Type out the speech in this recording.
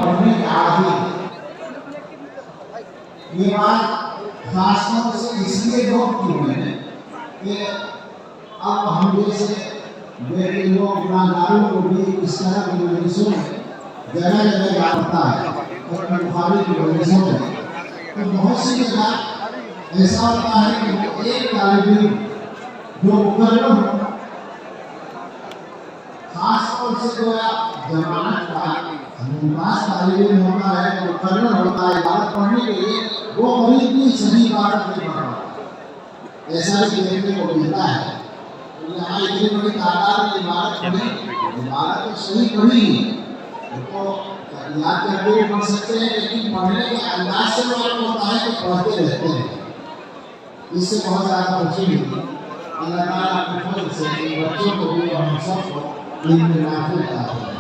पढ़ने के आदी। ये बात खासतौर से इसलिए नोट की मैंने कि अब हम जैसे बेटे लोग गुनाहगारों को भी इस तरह की मजलिसों में जगह जगह जाता है और बुखारी की मजलिसों में तो बहुत सी जगह ऐसा होता है कि एक तालिब जो मुकर्रर हो खास तौर से जो जमानत का मुमताज तालिब होता है जो मुकर्रर होता है इबादत पढ़ने के लिए वो कभी भी सही इबादत नहीं पढ़ रहा ऐसा भी देखने को मिलता है। यहाँ इतनी बड़ी तादाद में इबादत पढ़ी इबादत तो सही पढ़ी तो याद करके भी पढ़ सकते हैं लेकिन पढ़ने के अंदाज से मालूम होता है कि पढ़ते रहते हैं। इससे बहुत ज़्यादा खुशी मिलती है। अल्लाह ताला अपने फजल से इन बच्चों को भी और हम सबको इल्म नाफिल अता फरमाए।